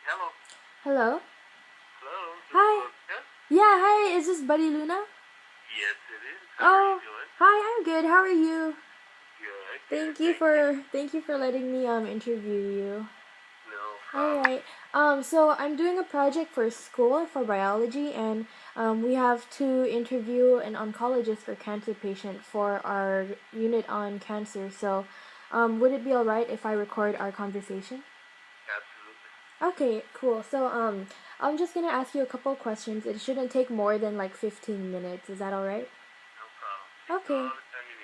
Hello. Hello? Hello. This is Hi. Oscar. Yeah, hi, is this Buddy Luna? Yes, it is. How are you Oh, doing? hi, I'm good. How are you? Good, good. Thank you Thank you. for thank you for letting me interview you. No All problem. right. So I'm doing a project for school for biology, and we have to interview an oncologist for cancer patient for our unit on cancer. So, would it be all right if I record our conversation? Absolutely. Okay, cool. So, I'm just gonna ask you a couple questions. It shouldn't take more than like 15 minutes. Is that all right? No problem. Take Okay. all the time you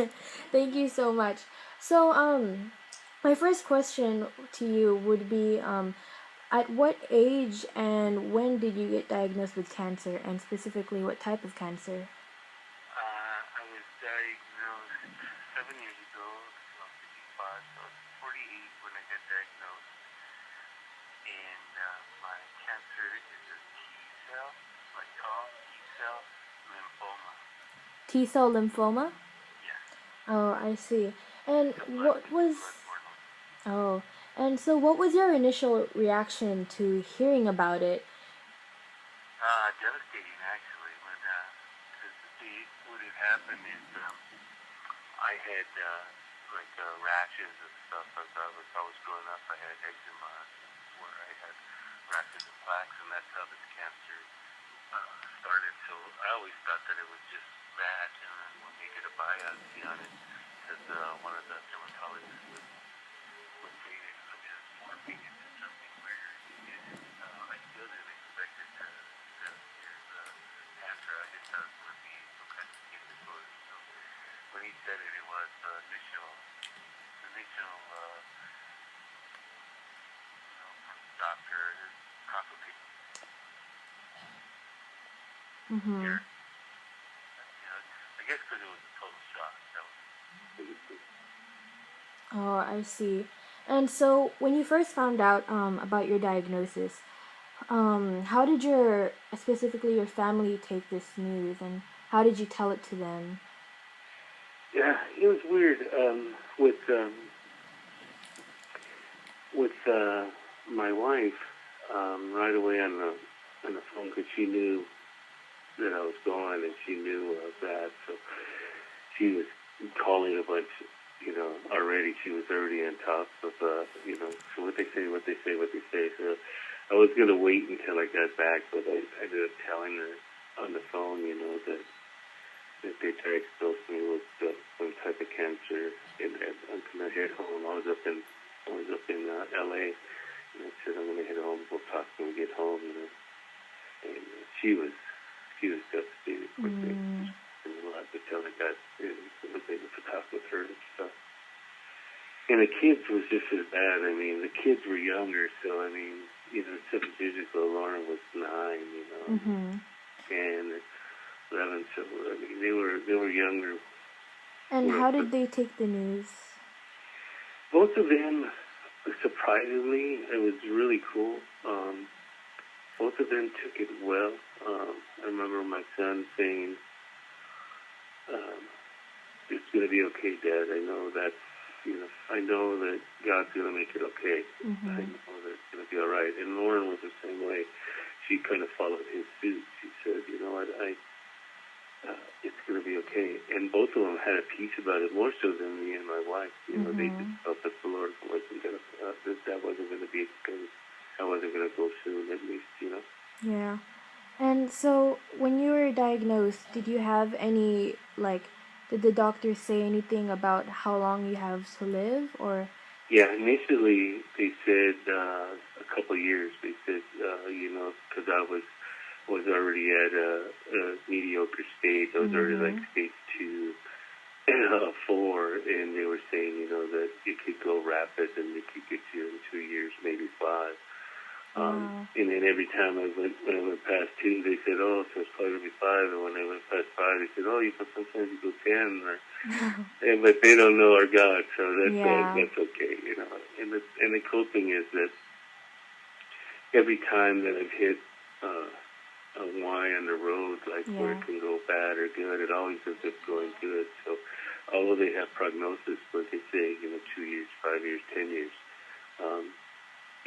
need. Thank you so much. So, my first question to you would be, at what age and when did you get diagnosed with cancer, and specifically what type of cancer? I was diagnosed 7 years ago. So I'm 55. So I was 48 when I got diagnosed. And my cancer is a T-cell, like tall T-cell lymphoma. T-cell lymphoma? Yes. Oh, I see. And It's a what was bloodborne one. Oh, and so what was your initial reaction to hearing about it? Devastating actually. What had happened is I had rashes and stuff as I was growing up. I had eczema where I had rashes and plaques, and that's how this cancer started. So I always thought that it was just that, and then when they did a biopsy on it, because one of the dermatologists would say that I'm just morphing into something where I still didn't expect it to here's cancer. I just thought it would be some kind of skin disorder. So when he said it, it was initial doctor consultation Mm-hmm. here. I guess because it was a total shock. That was the biggest thing. Oh, I see. And so when you first found out about your diagnosis, how did specifically your family take this news, and how did you tell it to them? Yeah, it was weird. With my wife, right away on the phone, because she knew that I was gone, and she knew that, so she was calling a bunch. Already she was already on top of, so what they say, what they say, what they say. So I was gonna wait until I got back, but I ended up telling her on the phone, that they diagnosed me with some type of cancer, and that I'm gonna head home. I was up in L.A. and I said I'm gonna head home. We'll talk when we get home. And she was devastated quickly. Mm, And we'll have to tell the guys I was able to talk with her and stuff. And the kids was just as bad. I mean, the kids were younger, so I mean, 7 years ago, Lauren was 9, mm-hmm. and 11. So I mean, they were younger. And how did they take the news? Both of them, surprisingly, it was really cool. Both of them took it well. I remember my son saying, "It's going to be okay, Dad. I know that God's going to make it okay. Mm-hmm. I know that it's going to be all right." And Lauren was the same way. She kind of followed his suit. She said, "You know what? It's going to be okay." And both of them had a peace about it, more so than me and my wife. They just felt that the Lord wasn't going to, that wasn't going to be because I wasn't going to go soon, at least. Yeah. And so when you were diagnosed, did you have did the doctor say anything about how long you have to live, or? Yeah, initially they said a couple of years. They said, because I was already at a mediocre stage. I was already like stage 2, 4, and they were saying, that it could go rapid and it could get you in 2 years, maybe 5. Wow. And then every time when I went past 2, they said, "Oh, so it's probably gonna be 5." And when I went past 5, they said, "Oh, sometimes you go 10." But they don't know our God, so that's okay. And the cool thing is that every time that I've hit a Y on the road, like where it can go bad or good, it always ends up going good. So although they have prognosis, but they say 2 years, 5 years, 10 years.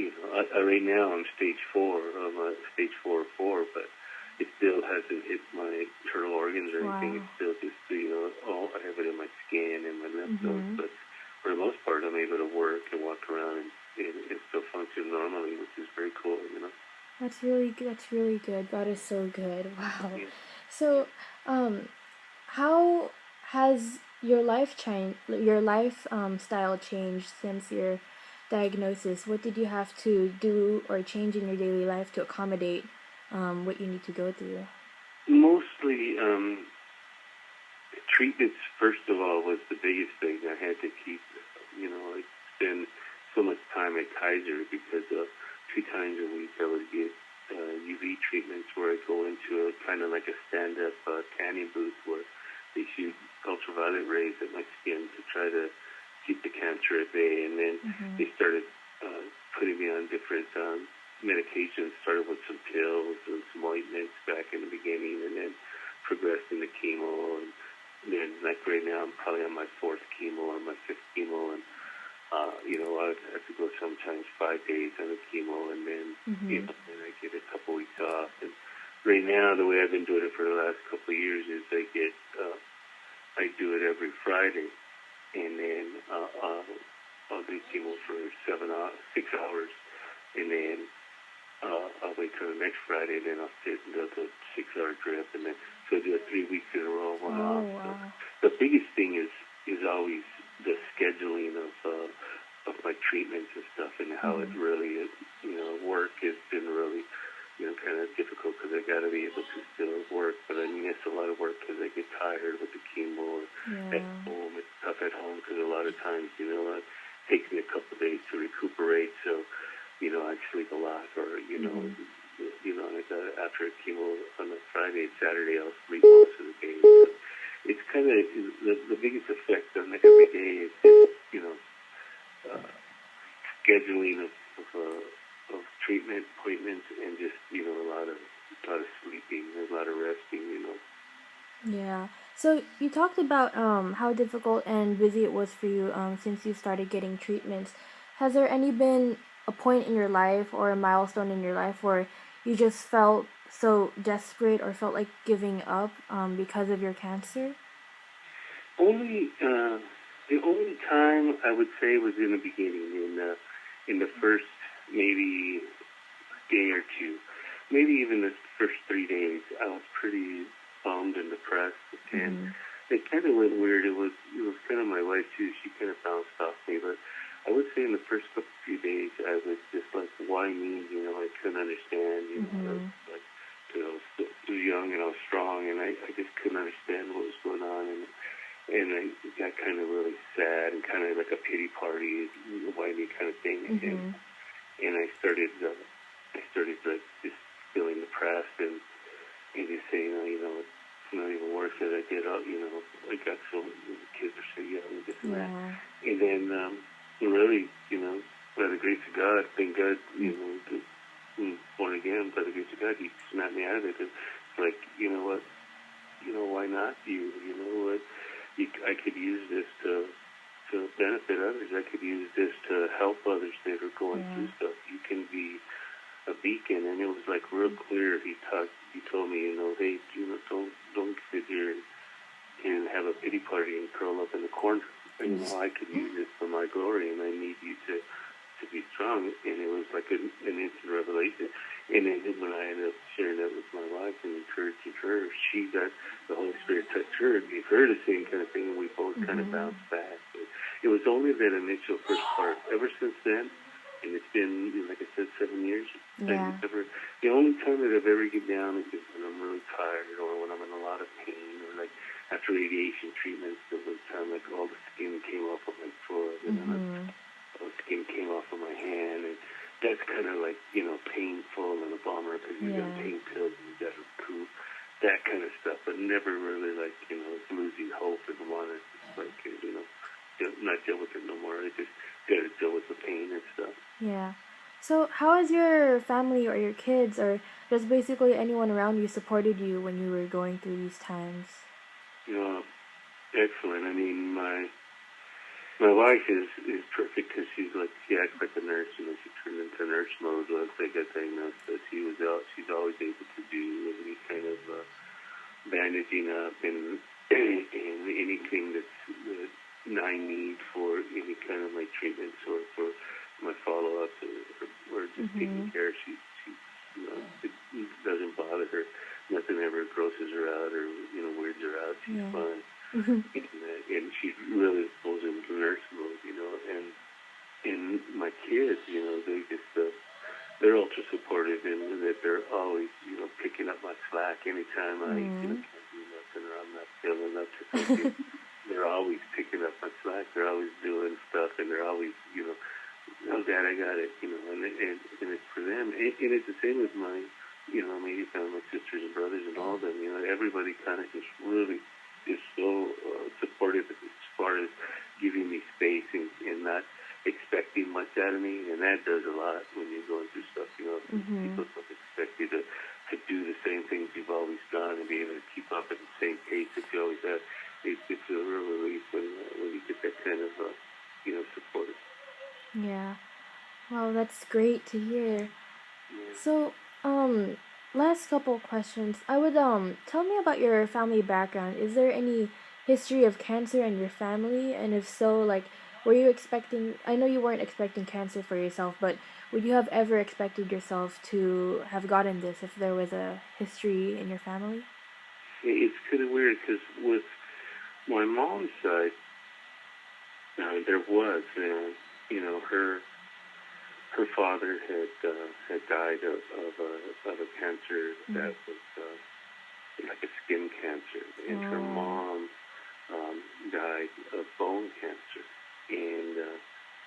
right now I'm stage 4. I'm stage 4 or 4, but it still hasn't hit my internal organs or anything. Wow. It's still just, I have it in my skin and my lymph nodes, Mhm. but for the most part, I'm able to work and walk around and still function normally, which is very cool. That's really good. That is so good. Wow. Yeah. So, um, how has your life style changed since your diagnosis? What did you have to do or change in your daily life to accommodate what you need to go through? Mostly, treatments, first of all, was the biggest thing. I had to keep, I spend so much time at Kaiser because 2 times a week I would get UV treatments where I go into a kind of like a stand-up tanning booth where they shoot ultraviolet rays at my skin to try to keep the cancer at bay. And then Mhm. they started putting me on different medications, started with some pills and some ointments back in the beginning, and then progressed into chemo. And then, like right now, I'm probably on my 4th chemo or my 5th chemo, and I have to go sometimes 5 days on the chemo, and then Mhm. then I get a couple weeks off. And right now, the way I've been doing it for the last couple of years is I do it every Friday, and then I'll do chemo for 6 hours, and then I'll wait till the next Friday, and then I'll sit and do the 6-hour drip, and then so I do it 3 weeks in a row, one Oh off. So wow. the biggest thing is always the scheduling of my treatments and stuff, and how it Mhm. really is. Work has been really kind of difficult because I got to be able to still work, but I miss a lot of work because I get tired with the chemo. Or at Yeah. home, it's tough at home because a lot of times it takes me a couple of days to recuperate. So I sleep a lot, or Mhm. like after a chemo on a Friday, Saturday, I'll sleep most of the day. So it's kind of the biggest effect on every day is just uh, scheduling of treatment appointments, and just a lot of sleeping, a lot of resting. Yeah. So you talked about how difficult and busy it was for you since you started getting treatments. Has there any been a point in your life or a milestone in your life where you just felt so desperate or felt like giving up because of your cancer? Only the only time I would say was in the beginning, in the first maybe day or two, maybe even the first 3 days. I was pretty bummed and depressed, and Mhm. it kind of went weird. It was kind of my wife too. She kind of bounced off me, but I would say in the first few days I was just like, why me? I couldn't understand. I was Mhm. like, still young, and I was strong, and I just couldn't understand what was going on. And I got kind of really sad and kind of like a pity party, why me kind of thing. Mhm. And I started like just feeling depressed, and just saying, it's not even worth it. I did, I got so, the kids are so young, and this and that. Yeah. And then, really, by the grace of God, thank God, born again, by the grace of God, He snapped me out of it. It's like, what, why not you? You know what? I could use this to benefit others. I could use this to help others that are going Yeah. through stuff. You can be a beacon, and it was like real clear. He told me, hey, don't sit here and have a pity party and curl up in the corner. I could use this for my glory, and I need you to be strong. And it was like an instant revelation. And then when I ended up sharing that with my wife and encouraging her, she got the Holy Spirit touched her and gave her the same kind of thing, and we both kind of Mhm. bounced back. But it was only that initial first part. Ever since then, and it's been, like I said, 7 years. Yeah. The only time that I've ever get down is just when I'm really tired, or when I'm in a lot of pain, or like after radiation treatments. There was time like all the skin came off of my foot, and then Mhm. all the skin came off of my hand, and that's kind of like painful and a bummer because you're on Yeah. pain pills and you got to recoup that kind of stuff, but never really like losing hope and wanting to like not deal with it no more. I just got to deal with the pain and stuff. Yeah. So, how has your family or your kids or just basically anyone around you supported you when you were going through these times? You know, Excellent. I mean, My wife is perfect because she acts like a nurse. She turned into nurse mode once I got diagnosed. So she's always able to do any kind of bandaging up and anything that I need for any kind of my treatments or for my follow-ups or just taking care. It doesn't bother her. Nothing ever grosses her out or weirds her out. She's fine. And she really goes into nurse mode, and my kids, they just they're ultra supportive and that they're always, picking up my slack anytime I can't do nothing or I'm not feeling up to something. They're always picking up my slack. They're always doing stuff, and they're always, oh, Dad, I got it, and it's for them. And it's the same with my, my sisters and brothers and all of them. Everybody kind of just really is so supportive as far as giving me space and not expecting much out of me, and that does a lot when you're going through stuff. People don't expect you to do the same things you've always done and be able to keep up at the same pace that you always have. It's a real relief when you get that kind of support. Yeah. Well, that's great to hear. Yeah. So, last couple questions. I would tell me about your family background. Is there any history of cancer in your family? And if so, like, were you expecting, I know you weren't expecting cancer for yourself, but would you have ever expected yourself to have gotten this if there was a history in your family? It's kind of weird because with my mom's side, there was, her father had died of a cancer that was like a skin cancer, and her mom died of bone cancer, and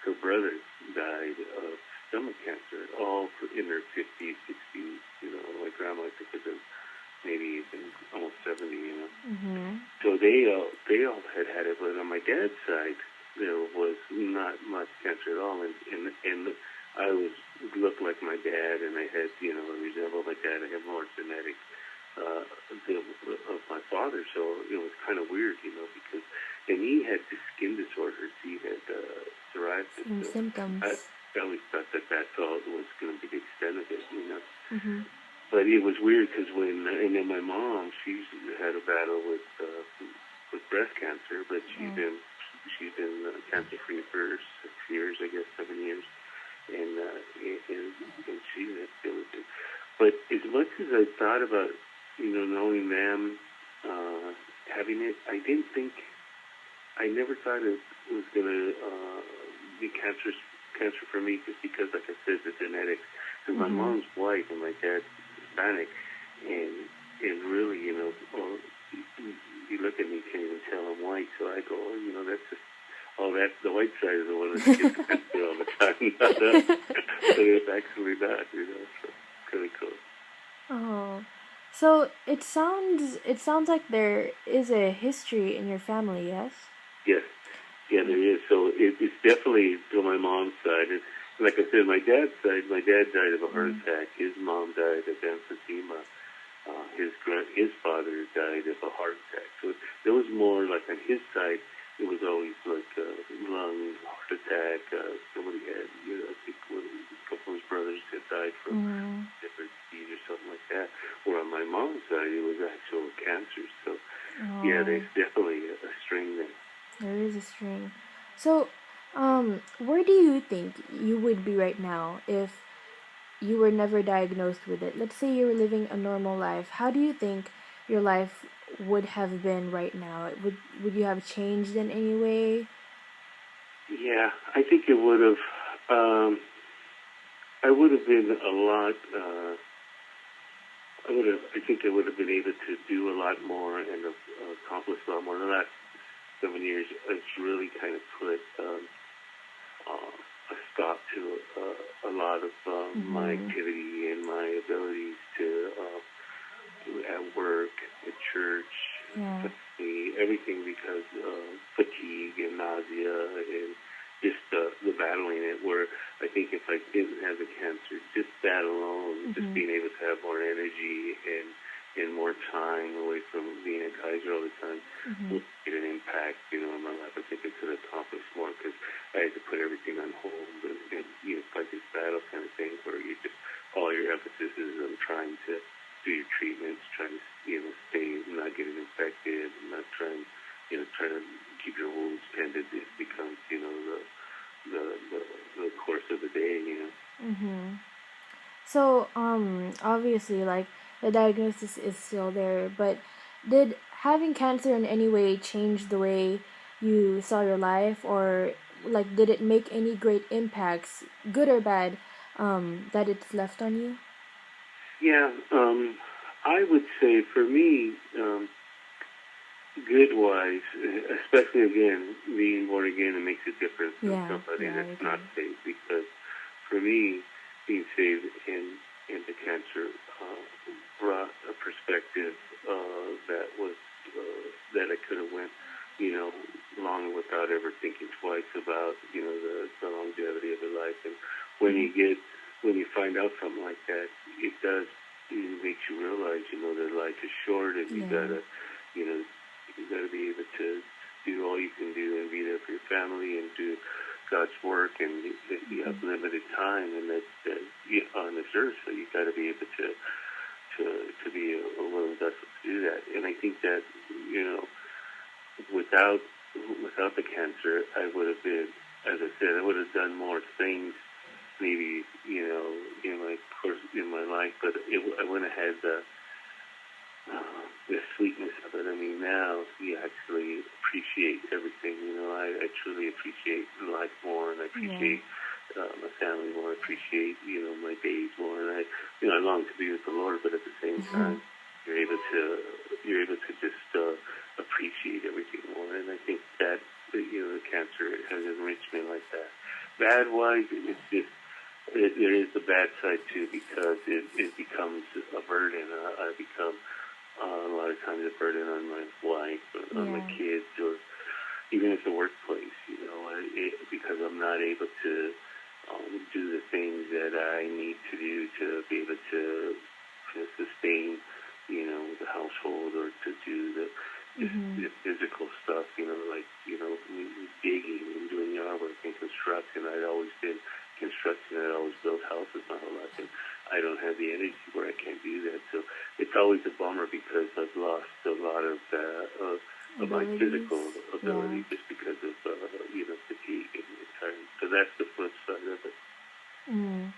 her brother died of stomach cancer, all in their 50s, 60s. My grandma, I think, was maybe even almost 70. So they all had it, but on my dad's side, there was not much cancer at all, and I looked like my dad, and I had, resembled my dad. I had more genetics of my father, so it was kind of weird, because, and he had the skin disorders. He had psoriasis. Some symptoms. I always thought that all was going to be the extent of it, But it was weird because and then my mom, she's had a battle with breast cancer, but she's been cancer-free for 6 years, I guess 7 years, and she's still with it. But as much as I thought about, knowing them, having it, I never thought it was going to be cancer for me, just because, like I said, the genetics. Because my mom's white and my dad's Hispanic, and really, you look at me, you can't even tell I'm white. So I go, that's just, that's the white side of the one that gets cancer all the time. So it's actually not, so kind of cool. Oh, so it sounds like there is a history in your family, yes? Yes, yeah, there is. So it's definitely on my mom's side. And like I said, my dad's side, my dad died of a heart attack. His mom died of emphysema. His father died of a heart attack. So there was more like on his side. It was always like lung, heart attack. Somebody had, I think a couple of his brothers had died from different disease or something like that. Where on my mom's side, it was actual cancer. So yeah, there's definitely a string there. There is a string. So, where do you think you would be right now if you were never diagnosed with it? Let's say you were living a normal life. How do you think your life would have been right now? Would you have changed in any way? Yeah, I think it would have. I would have been a lot. I think I would have been able to do a lot more and accomplish a lot more. The last 7 years, it's really kind of put a stop to a lot of my activity and my abilities to at work, at church, everything, because of fatigue and nausea and just the battling it. Where I think if I didn't have the cancer, just that alone, just being able to have more energy and more time away from being at Kaiser all the time would get an impact, in my life. I think I could accomplish more because I had to put everything on hold and fight this battle kind of thing where you just all your emphasis is on trying to do your treatments, trying to stay, not getting infected, not trying to keep your wounds tended. It becomes the course of the day. Mm-hmm. So, obviously, like, the diagnosis is still there, but did having cancer in any way change the way you saw your life, or, like, did it make any great impacts, good or bad, that it's left on you? Yeah, I would say for me, good-wise, especially again, being born again, it makes a difference in Yeah, somebody yeah, I that's not agree. saved. Because for me, being saved into cancer brought a perspective that was that I could have went, long without ever thinking twice about, the longevity of your life. And when Mm-hmm. when you find out something like that, it makes you realize, that life is short, and Yeah. you know, you got to be able to do all you can do and be there for your family and do God's work, and you have Mm-hmm. limited time, and that on this earth, so you got to be able to be a willing vessel to do that. And I think that without without the cancer, I would have been, as I said, I would have done more things, maybe in my course in my life, but I wouldn't have had the sweetness of it. I mean, now you actually appreciate everything. I truly appreciate life more, and I Yeah. appreciate my family more. I appreciate my days more, and I long to be with the Lord. But at the same time, you're able to just appreciate everything more. And I think that the cancer has enriched me like that. Bad wise, it's just there is the bad side too, because it becomes a burden. I become a lot of times a burden on my wife, or on my Yeah. kids, or even at the workplace. Because I'm not able to do the things that I need to do to be able to sustain, the household, or to do Mm-hmm. the physical stuff. Like digging and doing yard work and construction. I'd always been construction. I'd always built houses my whole life, and I don't have the energy where I can't do that. So it's always a bummer, because I've lost a lot of my Abilities. physical Yeah. ability, just because of fatigue and time. So that's the flip side of it. Mm.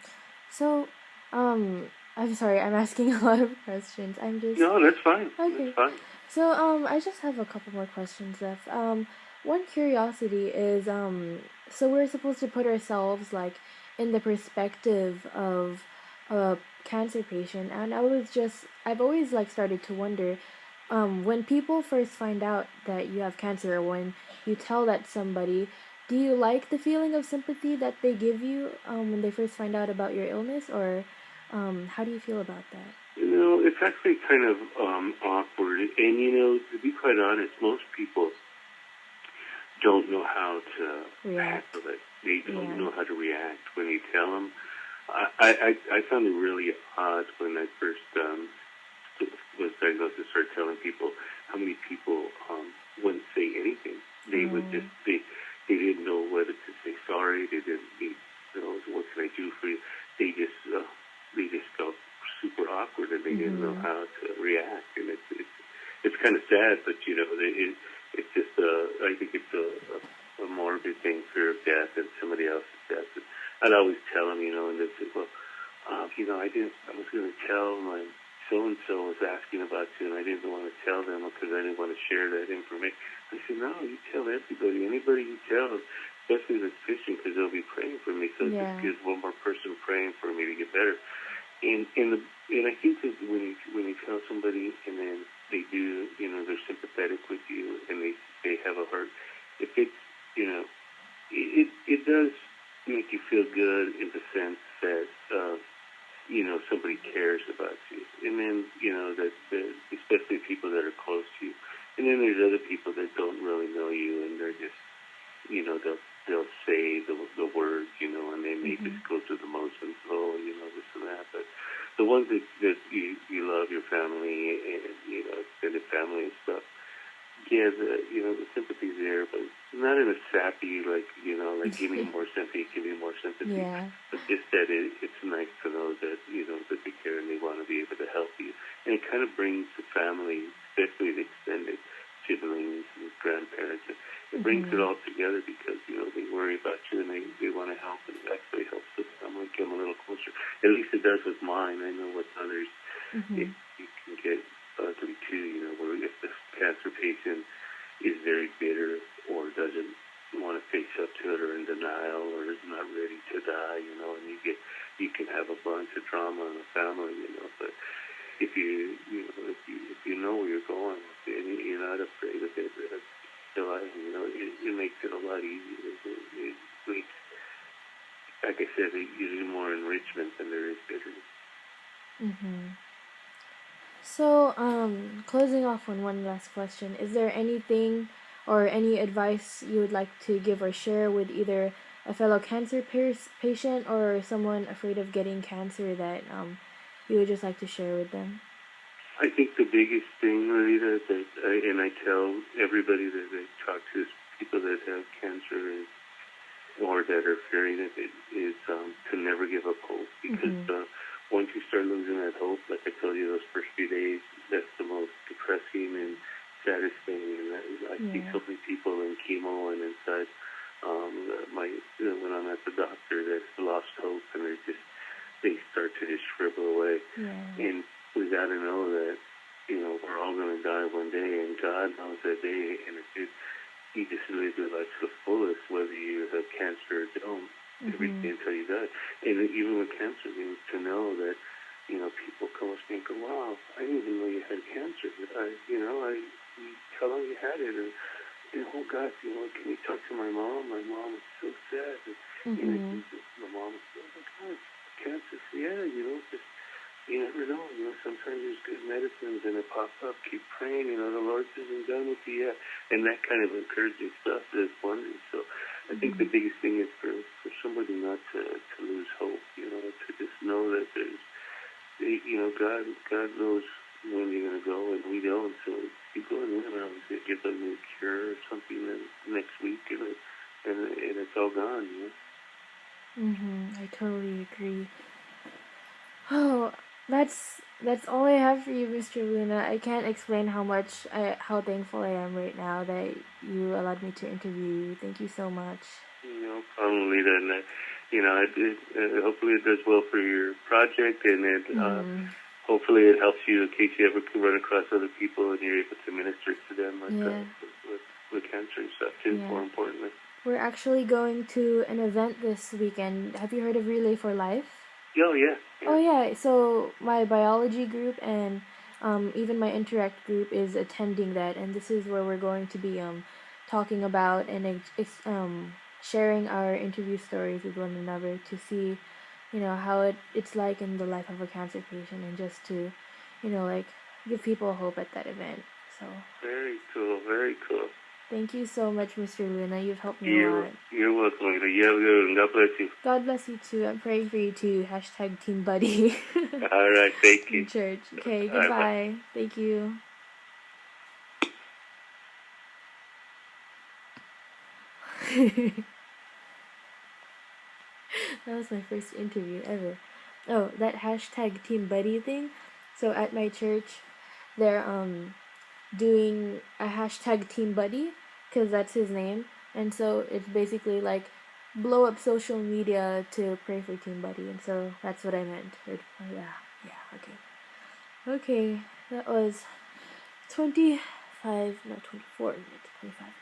So, I'm sorry, I'm asking a lot of questions. I'm just No, that's fine. That's okay. fine. So, I just have a couple more questions left. One curiosity is, so we're supposed to put ourselves like in the perspective of a cancer patient, and I've always like started to wonder, when people first find out that you have cancer, or when you tell that somebody, do you like the feeling of sympathy that they give you, when they first find out about your illness, or, how do you feel about that? It's actually kind of awkward. And, to be quite honest, most people don't know how to React. handle it. They don't Yeah. know how to react when you tell them. I found it really odd when I first was diagnosed and started telling people how many people wouldn't say anything. They would just, Mm. they didn't know whether to say sorry. They didn't know, what can I do for you. They just they just felt super awkward, and they didn't know Mm-hmm. how to react. And it's kind of sad, but it's just I think it's a morbid thing, fear of death and somebody else's death. And I'd always tell them, and they'd say, well, I was going to tell my so-and-so was asking about you, and I didn't want to tell them because I didn't want to share that information. I said, no, you tell everybody. Anybody you tell, especially if it's Christian, because they'll be praying for me. So it just Yeah. gives one more person praying for me to get better. And I think that when you tell somebody, and then they do, they're sympathetic with you, and they have a heart. If it's, it does make you feel good in the sense that somebody cares about you, and then that especially people that are close to you, and then there's other people that don't really know you, and they're just they'll say the words, and they may Mm-hmm. just go through the motions, this and that. But the ones that you love, your family, and extended family and stuff, yeah, the sympathy's there, but not in a sappy, like like, give me more sympathy, give me more sympathy. Yeah. But just that it's nice to know that, that they care and they want to be able to help you. And it kind of brings the family, especially the extended siblings and grandparents, it brings it all together because, they worry about you and they want to help, and it actually helps the family come a little closer. At least it does with mine. I know with others, it can get ugly too, where if the cancer patient is very bitter or doesn't want to face up to it or in denial or is not ready to die, and you can have a bunch of trauma in the family, but if you know where you're going and you're not afraid of it, it makes it a lot easier. It makes, like I said, usually more enrichment than there is bitterness. So, closing off on one last question, is there anything or any advice you would like to give or share with either a fellow cancer patient or someone afraid of getting cancer that you would just like to share with them? I think the biggest thing, Rita, and I tell everybody that I talk to, is people that have cancer or that are fearing it, is to never give up hope. Because once you start losing that hope, like I told you, those first few days, that's the most depressing and saddest thing. And I see so many people in chemo and inside when I'm at the doctor that's lost hope, and they start to just shrivel away. And we got to know that, we're all going to die one day, and God knows that day, and He just lives your life to the fullest, whether you have cancer or don't, every day until you die. And even with cancer, to know that, people come up and go, wow, I didn't even know you had cancer. How long you had it? And, oh, God, can you talk to my mom? My mom is so sad. And, my mom was like, oh, God, cancer. Yeah, just, you never know. Sometimes there's good medicines and it pops up. Keep praying. The Lord isn't done with you yet. And that kind of encouraging stuff is wonderful. So I think the biggest thing is for somebody not to lose hope, to just know that there's, God knows when you're going to go and we don't. So you go and live around and give them a cure or something next week and it's all gone, I totally agree. Oh, that's all I have for you, Mr. Luna. I can't explain how thankful I am right now that you allowed me to interview you. Thank you so much. No problem, Lita. And hopefully it does well for your project, and hopefully it helps you in case you ever can run across other people and you're able to minister to them with cancer and stuff too. More importantly, we're actually going to an event this weekend. Have you heard of Relay for Life? Oh, yeah. Oh, yeah. So my biology group and even my interact group is attending that, and this is where we're going to be talking about and sharing our interview stories with one another to see, how it's like in the life of a cancer patient, and just to, give people hope at that event. So very cool, very cool. Thank you so much, Mr. Luna. You've helped me a lot. You're welcome, Lita. You have a good one. God bless you. God bless you too. I'm praying for you too. # Team Buddy. All right, thank you. In church. Okay, goodbye. Thank you. That was my first interview ever. Oh, that # Team Buddy thing. So at my church, they're doing a # Team Buddy, because that's his name, and so it's basically like blow up social media to pray for Team Buddy, and so that's what I meant. Okay, that was 24 minutes, 25